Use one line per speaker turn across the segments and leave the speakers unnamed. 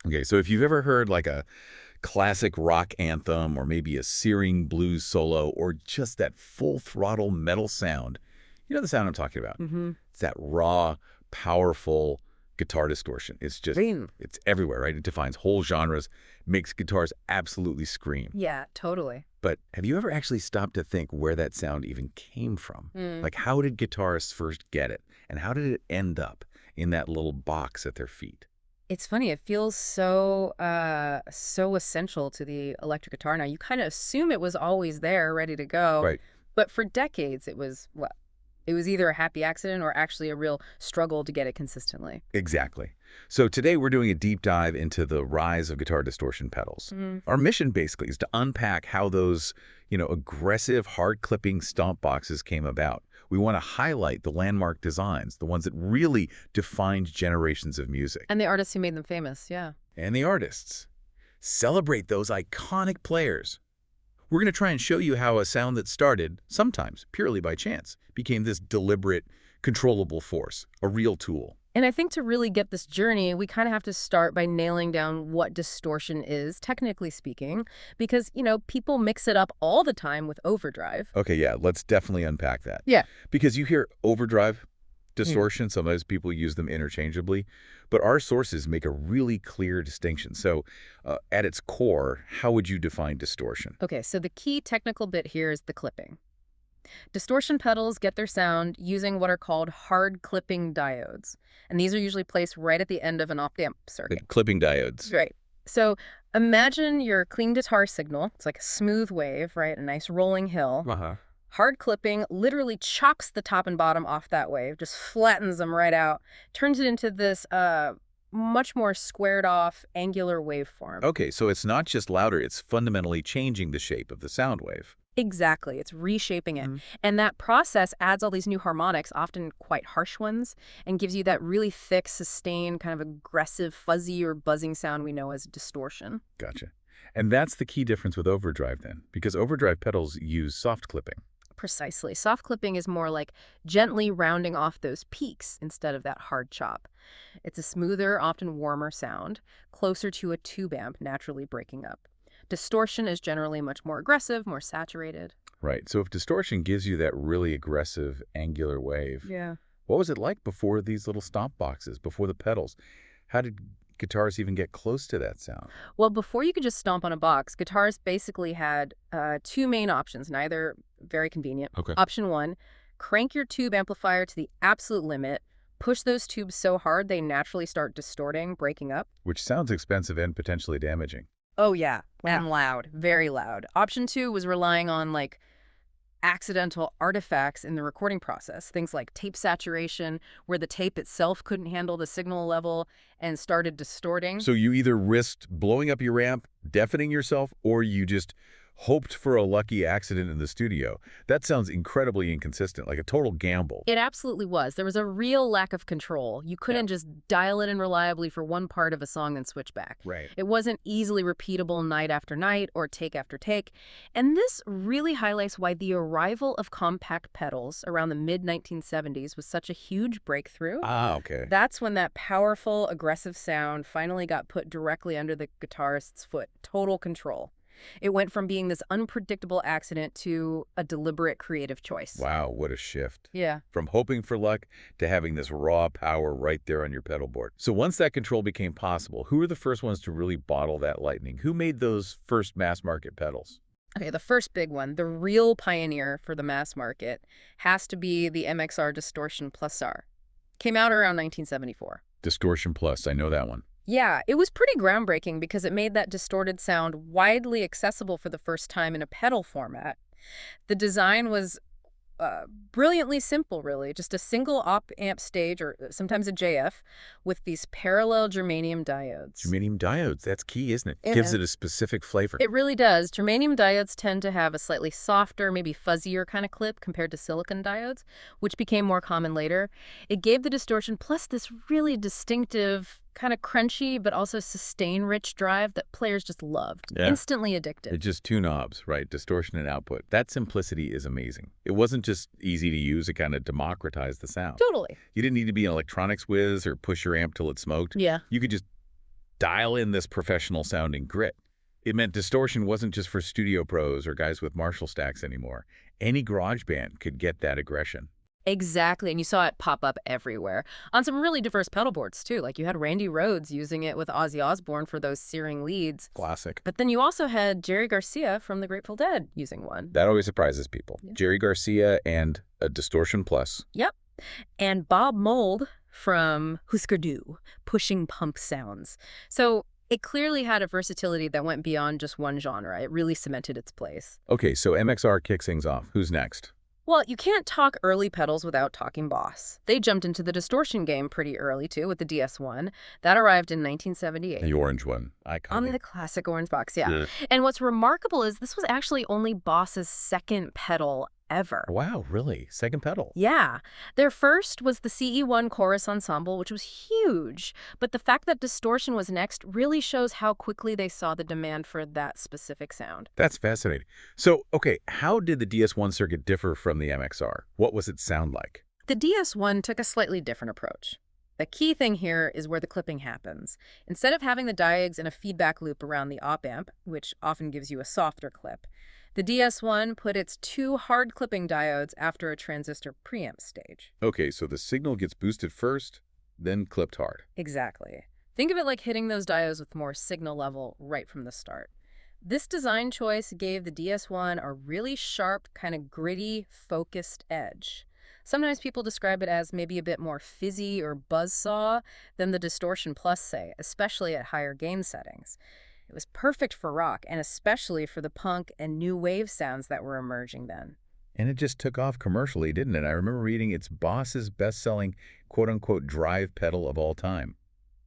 Okay, so if you've ever heard like a classic rock anthem or maybe a searing blues solo or just that full throttle metal sound, you know the sound I'm talking about.
Mm-hmm.
It's that raw, powerful guitar distortion. It's just,
Green.
it's everywhere, right? It defines whole genres, makes guitars absolutely scream.
Yeah, totally.
But have you ever actually stopped to think where that sound even came from?
Mm.
Like, how did guitarists first get it? And how did it end up in that little box at their feet?
It's funny. It feels so essential to the electric guitar now. You kind of assume it was always there, ready to go.
Right.
But for decades, it was what? It was either a happy accident or actually a real struggle to get it consistently.
Exactly. So today we're doing a deep dive into the rise of guitar distortion pedals.
Mm.
Our mission basically is to unpack how those, aggressive, hard-clipping stomp boxes came about. We want to highlight the landmark designs, the ones that really defined generations of music.
And the artists who made them famous, yeah.
And the artists. Celebrate those iconic players. We're going to try and show you how a sound that started, sometimes purely by chance, became this deliberate, controllable force, a real tool.
And I think to really get this journey, we kind of have to start by nailing down what distortion is, technically speaking, because, people mix it up all the time with overdrive.
Okay, yeah, let's definitely unpack that.
Yeah.
Because you hear overdrive, distortion, sometimes people use them interchangeably, but our sources make a really clear distinction. So at its core, how would you define distortion?
Okay, so the key technical bit here is the clipping. Distortion pedals get their sound using what are called hard clipping diodes. And these are usually placed right at the end of an op-amp
The
circuit.
clipping diodes.
Right. So imagine your clean guitar signal. It's like a smooth wave, right? A nice rolling hill.
Uh-huh.
Hard clipping literally chops the top and bottom off that wave, just flattens them right out, turns it into this much more squared off angular waveform.
Okay, so it's not just louder, it's fundamentally changing the shape of the sound wave.
Exactly. It's reshaping it.
Mhm.
And that process adds all these new harmonics, often quite harsh ones, and gives you that really thick, sustained, kind of aggressive, fuzzy or buzzing sound we know as distortion.
Gotcha. And that's the key difference with overdrive then, because overdrive pedals use soft clipping.
Precisely. Soft clipping is more like gently rounding off those peaks instead of that hard chop. It's a smoother, often warmer sound, closer to a tube amp naturally breaking up. Distortion is generally much more aggressive, more saturated.
Right, so if distortion gives you that really aggressive angular wave,
Yeah.
what was it like before these little stomp boxes, before the pedals? How did guitars even get close to that sound?
Well, before you could just stomp on a box, guitars basically had two main options, neither very convenient.
Okay.
Option one, crank your tube amplifier to the absolute limit, push those tubes so hard they naturally start distorting, breaking up.
Which sounds expensive and potentially damaging.
Oh, yeah. And loud, very loud. Option two was relying on accidental artifacts in the recording process, things like tape saturation, where the tape itself couldn't handle the signal level and started distorting.
So you either risked blowing up your amp, deafening yourself, or you just hoped for a lucky accident in the studio. That sounds incredibly inconsistent, like a total gamble.
It absolutely was. There was a real lack of control. You couldn't just dial it in reliably for one part of a song and switch back.
Right.
It wasn't easily repeatable night after night or take after take. And this really highlights why the arrival of compact pedals around the mid-1970s was such a huge breakthrough.
Ah, okay.
That's when that powerful, aggressive sound finally got put directly under the guitarist's foot. Total control. It went from being this unpredictable accident to a deliberate creative choice.
Wow, what a shift.
Yeah.
From hoping for luck to having this raw power right there on your pedal board. So once that control became possible, who were the first ones to really bottle that lightning? Who made those first mass market pedals?
Okay, the first big one, the real pioneer for the mass market, has to be the MXR Distortion Plus R. Came out around 1974.
Distortion Plus, I know that one.
Yeah, it was pretty groundbreaking because it made that distorted sound widely accessible for the first time in a pedal format. The design was brilliantly simple, really. Just a single op-amp stage, or sometimes a JF, with these parallel germanium diodes.
Germanium diodes, that's key, isn't it?
It
Gives
is.
it a specific flavor.
It really does. Germanium diodes tend to have a slightly softer, maybe fuzzier kind of clip compared to silicon diodes, which became more common later. It gave the Distortion Plus this really distinctive, kind of crunchy, but also sustain-rich drive that players just loved.
Yeah.
Instantly addicted.
It's just two knobs, right? Distortion and output. That simplicity is amazing. It wasn't just easy to use, it kind of democratized the sound.
Totally.
You didn't need to be an electronics whiz or push your amp till it smoked.
Yeah.
You could just dial in this professional-sounding grit. It meant distortion wasn't just for studio pros or guys with Marshall stacks anymore. Any garage band could get that aggression.
Exactly, and you saw it pop up everywhere. On some really diverse pedal boards, too. Like, you had Randy Rhoads using it with Ozzy Osbourne for those searing leads.
Classic.
But then you also had Jerry Garcia from the Grateful Dead using one.
That always surprises people.
Yeah.
Jerry Garcia and a Distortion Plus.
Yep. And Bob Mould from Husker Du, pushing pump sounds. So it clearly had a versatility that went beyond just one genre. It really cemented its place.
Okay, so MXR kicks things off. Who's next?
Well, you can't talk early pedals without talking Boss. They jumped into the distortion game pretty early, too, with the DS1. That arrived in 1978.
The orange one.
On
Iconic.
the classic orange box, yeah. And what's remarkable is this was actually only Boss's second pedal ever.
Wow, really? Second pedal?
Yeah. Their first was the CE1 Chorus Ensemble, which was huge. But the fact that Distortion was next really shows how quickly they saw the demand for that specific sound.
That's fascinating. So, okay, how did the DS1 circuit differ from the MXR? What was it sound like?
The DS1 took a slightly different approach. The key thing here is where the clipping happens. Instead of having the diodes in a feedback loop around the op-amp, which often gives you a softer clip, the DS1 put its two hard clipping diodes after a transistor preamp stage.
Okay, so the signal gets boosted first, then clipped hard.
Exactly. Think of it like hitting those diodes with more signal level right from the start. This design choice gave the DS1 a really sharp, kind of gritty, focused edge. Sometimes people describe it as maybe a bit more fizzy or buzzsaw than the Distortion Plus, say, especially at higher gain settings. It was perfect for rock, and especially for the punk and new wave sounds that were emerging then.
And it just took off commercially, didn't it? I remember reading it's Boss's best-selling quote-unquote drive pedal of all time,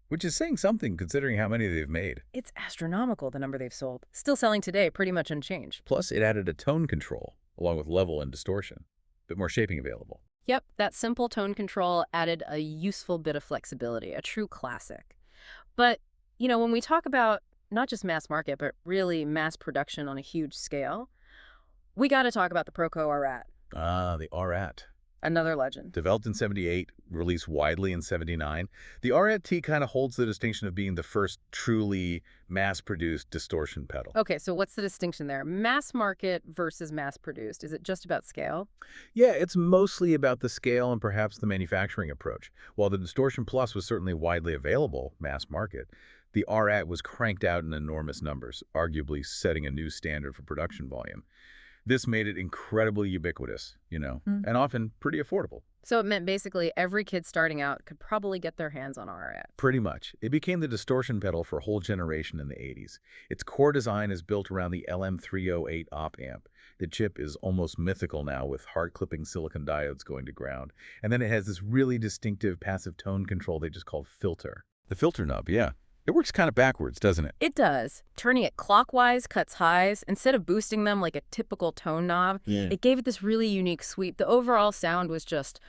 which is saying something considering how many they've made.
It's astronomical, the number they've sold. Still selling today, pretty much unchanged.
Plus, it added a tone control, along with level and distortion. A bit more shaping available.
Yep, that simple tone control added a useful bit of flexibility, a true classic. But, when we talk about not just mass market, but really mass production on a huge scale, we got to talk about the Proco RAT.
Ah, the RAT.
Another legend.
Developed in 78, released widely in 79, the RAT kind of holds the distinction of being the first truly mass-produced distortion pedal.
Okay, so what's the distinction there? Mass market versus mass produced. Is it just about scale?
Yeah, it's mostly about the scale and perhaps the manufacturing approach. While the Distortion Plus was certainly widely available, mass market, the RAT was cranked out in enormous numbers, arguably setting a new standard for production volume. This made it incredibly ubiquitous, and often pretty affordable.
So it meant basically every kid starting out could probably get their hands on RAT.
Pretty much. It became the distortion pedal for a whole generation in the 80s. Its core design is built around the LM308 op-amp. The chip is almost mythical now with hard-clipping silicon diodes going to ground. And then it has this really distinctive passive tone control they just call filter. The filter knob, yeah. It works kind of backwards, doesn't it?
It does. Turning it clockwise cuts highs. Instead of boosting them like a typical tone knob, it gave it this really unique sweep. The overall sound was just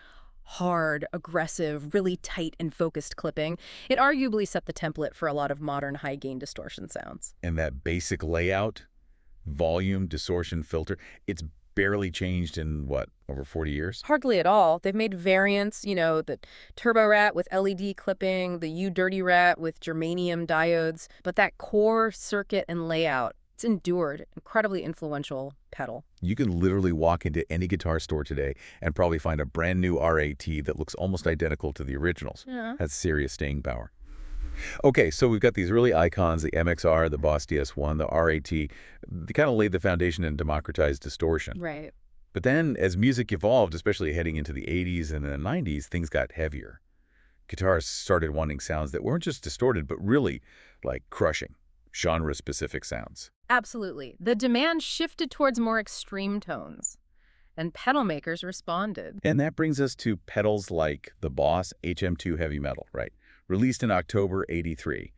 hard, aggressive, really tight and focused clipping. It arguably set the template for a lot of modern high-gain distortion sounds.
And that basic layout, volume, distortion, filter, it's barely changed in, over 40 years?
Hardly at all. They've made variants, the Turbo Rat with LED clipping, the U Dirty Rat with germanium diodes, but that core circuit and layout, it's endured. Incredibly influential pedal.
You can literally walk into any guitar store today and probably find a brand new RAT that looks almost identical to the originals.
Yeah.
Has serious staying power. Okay, so we've got these really icons, the MXR, the Boss DS1, the RAT. They kind of laid the foundation and democratized distortion.
Right.
But then as music evolved, especially heading into the 80s and the 90s, things got heavier. Guitarists started wanting sounds that weren't just distorted, but really like crushing, genre-specific sounds.
Absolutely. The demand shifted towards more extreme tones, and pedal makers responded.
And that brings us to pedals like the Boss HM2 Heavy Metal, right? Released in October '83.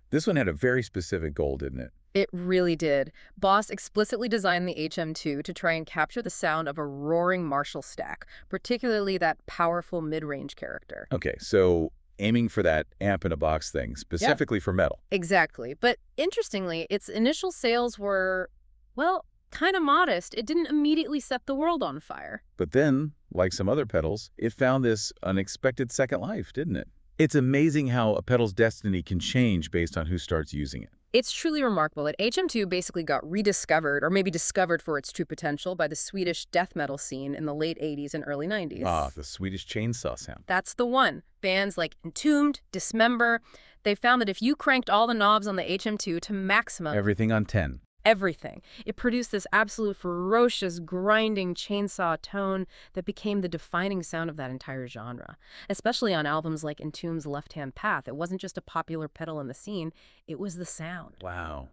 This one had a very specific goal, didn't it?
It really did. Boss explicitly designed the HM2 to try and capture the sound of a roaring Marshall stack, particularly that powerful mid-range character.
Okay, so aiming for that amp-in-a-box thing, specifically for metal.
Exactly. But interestingly, its initial sales were, kind of modest. It didn't immediately set the world on fire.
But then, like some other pedals, it found this unexpected second life, didn't it? It's amazing how a pedal's destiny can change based on who starts using it.
It's truly remarkable that HM2 basically got rediscovered, or maybe discovered for its true potential, by the Swedish death metal scene in the late 80s and early 90s.
Ah, the Swedish chainsaw sound.
That's the one. Bands like Entombed, Dismember, they found that if you cranked all the knobs on the HM2 to maximum,
Everything on 10.
everything, it produced this absolute ferocious, grinding chainsaw tone that became the defining sound of that entire genre. Especially on albums like Entombed's Left Hand Path. It wasn't just a popular pedal in the scene, it was the sound.
Wow.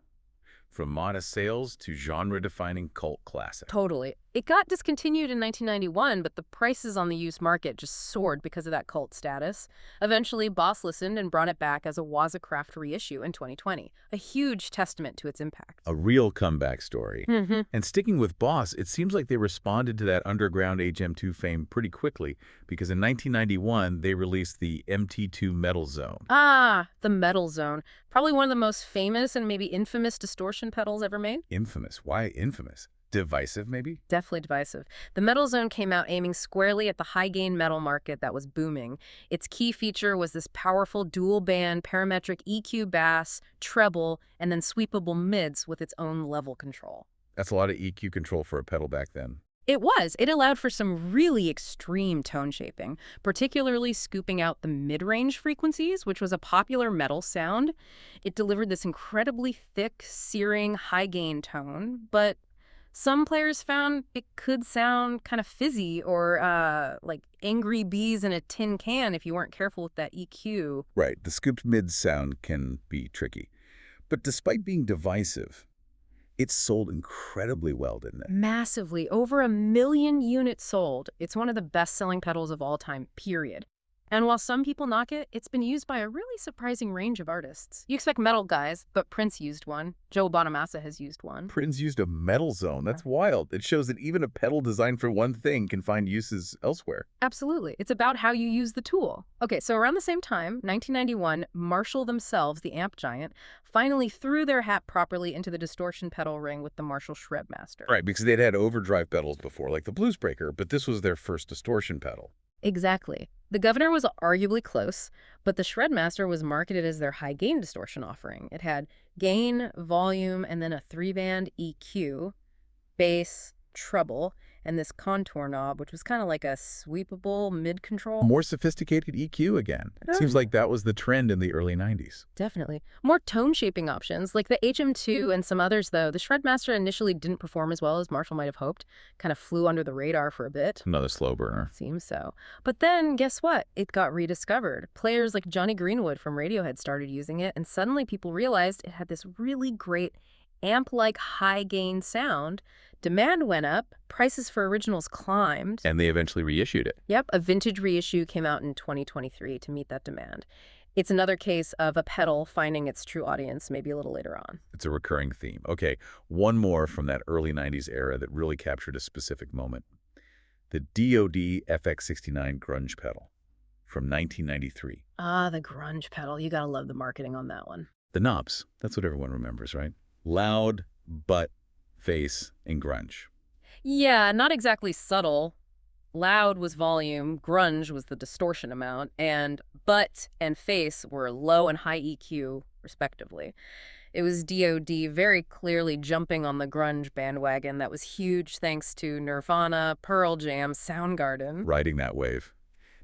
From modest sales to genre-defining cult classic.
Totally. It got discontinued in 1991, but the prices on the used market just soared because of that cult status. Eventually, Boss listened and brought it back as a Wazacraft reissue in 2020, a huge testament to its impact.
A real comeback story.
Mm-hmm.
And sticking with Boss, it seems like they responded to that underground HM2 fame pretty quickly, because in 1991, they released the MT2 Metal Zone.
Ah, the Metal Zone. Probably one of the most famous and maybe infamous distortion pedals ever made.
Infamous. Why infamous? Divisive, maybe?
Definitely divisive. The Metal Zone came out aiming squarely at the high-gain metal market that was booming. Its key feature was this powerful dual-band parametric EQ bass, treble, and then sweepable mids with its own level control.
That's a lot of EQ control for a pedal back then.
It was. It allowed for some really extreme tone shaping, particularly scooping out the mid-range frequencies, which was a popular metal sound. It delivered this incredibly thick, searing, high-gain tone, but some players found it could sound kind of fizzy or like angry bees in a tin can if you weren't careful with that EQ.
Right, the scooped mid sound can be tricky. But despite being divisive, it sold incredibly well, didn't it?
Massively. Over 1 million units sold. It's one of the best-selling pedals of all time, period. And while some people knock it, it's been used by a really surprising range of artists. You expect metal guys, but Prince used one. Joe Bonamassa has used one.
Prince used a metal zone. That's wild. It shows that even a pedal designed for one thing can find uses elsewhere.
Absolutely. It's about how you use the tool. Okay, so around the same time, 1991, Marshall themselves, the amp giant, finally threw their hat properly into the distortion pedal ring with the Marshall Shredmaster.
Right, because they'd had overdrive pedals before, like the Bluesbreaker, but this was their first distortion pedal.
Exactly. The Governor was arguably close, but the Shredmaster was marketed as their high-gain distortion offering. It had gain, volume, and then a 3-band EQ, bass, treble, and this contour knob, which was kind of like a sweepable mid-control.
More sophisticated EQ again. It seems like that was the trend in the early 90s.
Definitely. More tone-shaping options, like the HM2 and some others, though. The Shredmaster initially didn't perform as well as Marshall might have hoped. Kind of flew under the radar for a bit.
Another slow burner.
Seems so. But then, guess what? It got rediscovered. Players like Johnny Greenwood from Radiohead started using it, and suddenly people realized it had this really great amp-like high-gain sound. Demand went up, prices for originals climbed.
And they eventually reissued it.
Yep, a vintage reissue came out in 2023 to meet that demand. It's another case of a pedal finding its true audience maybe a little later on.
It's a recurring theme. Okay, one more from that early 90s era that really captured a specific moment. The DoD FX69 grunge pedal from 1993.
Ah, the grunge pedal. You gotta love the marketing on that one.
The knobs, that's what everyone remembers, right? Loud, butt, face, and grunge.
Yeah, not exactly subtle. Loud was volume, grunge was the distortion amount, and butt and face were low and high EQ, respectively. It was DoD very clearly jumping on the grunge bandwagon that was huge thanks to Nirvana, Pearl Jam, Soundgarden.
Riding that wave.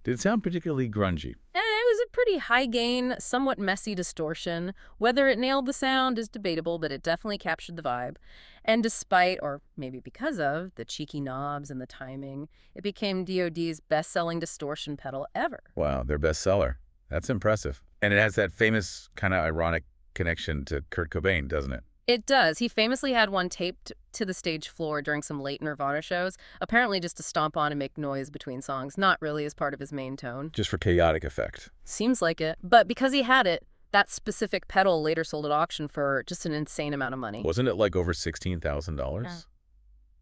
Did it sound particularly grungy?
It was a pretty high-gain, somewhat messy distortion. Whether it nailed the sound is debatable, but it definitely captured the vibe. And despite, or maybe because of, the cheeky knobs and the timing, it became DoD's best-selling distortion pedal ever.
Wow, their bestseller. That's impressive. And it has that famous kind of ironic connection to Kurt Cobain, doesn't it?
It does. He famously had one taped to the stage floor during some late Nirvana shows, apparently just to stomp on and make noise between songs, not really as part of his main tone.
Just for chaotic effect.
Seems like it. But because he had it, that specific pedal later sold at auction for just an insane amount of money.
Wasn't it like over $16,000
Yeah.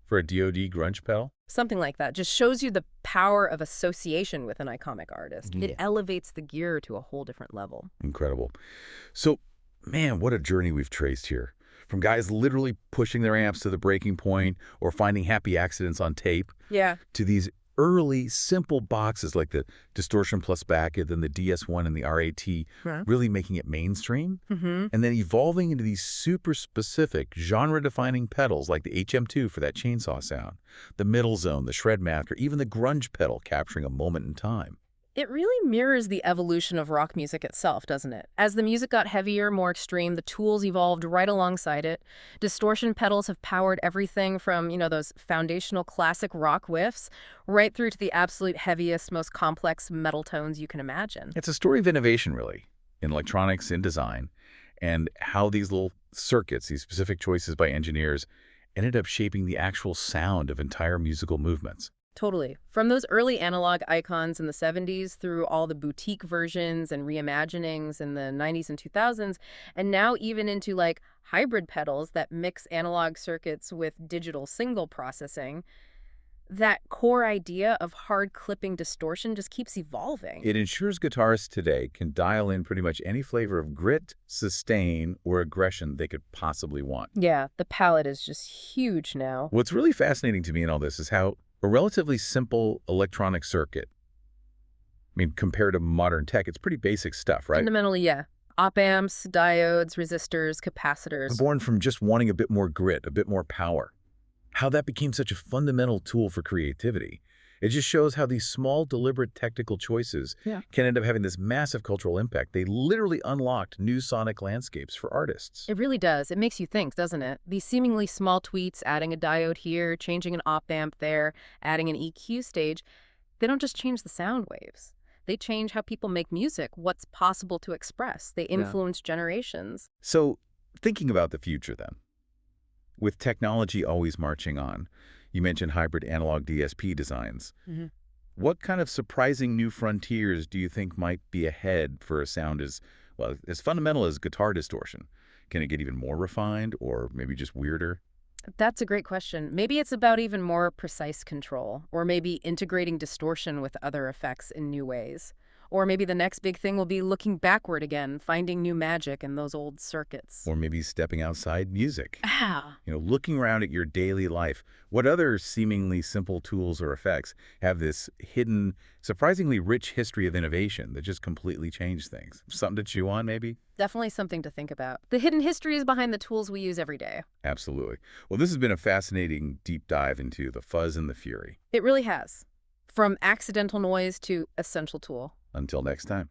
for a DoD grunge pedal?
Something like that. Just shows you the power of association with an iconic artist.
Yeah.
It elevates the gear to a whole different level.
Incredible. So, man, what a journey we've traced here. From guys literally pushing their amps to the breaking point or finding happy accidents on tape
Yeah.
to these early, simple boxes like the Distortion plus back, then the DS1 and the RAT,
Right.
really making it mainstream,
Mm-hmm.
and then evolving into these super specific, genre-defining pedals like the HM2 for that chainsaw sound, the middle zone, the shred master, even the grunge pedal capturing a moment in time.
It really mirrors the evolution of rock music itself, doesn't it? As the music got heavier, more extreme, the tools evolved right alongside it. Distortion pedals have powered everything from, those foundational classic rock whiffs right through to the absolute heaviest, most complex metal tones you can imagine.
It's a story of innovation, really, in electronics, in design, and how these little circuits, these specific choices by engineers, ended up shaping the actual sound of entire musical movements.
Totally. From those early analog icons in the 70s through all the boutique versions and reimaginings in the 90s and 2000s, and now even into like hybrid pedals that mix analog circuits with digital signal processing, that core idea of hard clipping distortion just keeps evolving.
It ensures guitarists today can dial in pretty much any flavor of grit, sustain, or aggression they could possibly want.
Yeah, the palette is just huge now.
What's really fascinating to me in all this is how a relatively simple electronic circuit, compared to modern tech, it's pretty basic stuff, right?
Fundamentally, yeah. Op amps, diodes, resistors, capacitors.
Born from just wanting a bit more grit, a bit more power. How that became such a fundamental tool for creativity. It just shows how these small, deliberate technical choices
Yeah.
can end up having this massive cultural impact. They literally unlocked new sonic landscapes for artists.
It really does. It makes you think, doesn't it? These seemingly small tweaks, adding a diode here, changing an op amp there, adding an EQ stage, they don't just change the sound waves. They change how people make music, what's possible to express. They influence generations.
So, thinking about the future then, with technology always marching on, you mentioned hybrid analog DSP designs.
Mhm.
What kind of surprising new frontiers do you think might be ahead for a sound as fundamental as guitar distortion? Can it get even more refined or maybe just weirder?
That's a great question. Maybe it's about even more precise control, or maybe integrating distortion with other effects in new ways. Or maybe the next big thing will be looking backward again, finding new magic in those old circuits.
Or maybe stepping outside music?
Ah,
Looking around at your daily life, what other seemingly simple tools or effects have this hidden, surprisingly rich history of innovation that just completely changed things? Something to chew on, maybe?
definitely something to think about. The hidden histories behind the tools we use every day.
Absolutely. Well, this has been a fascinating deep dive into the fuzz and the fury.
It really has. From accidental noise to essential tool.
Until next time.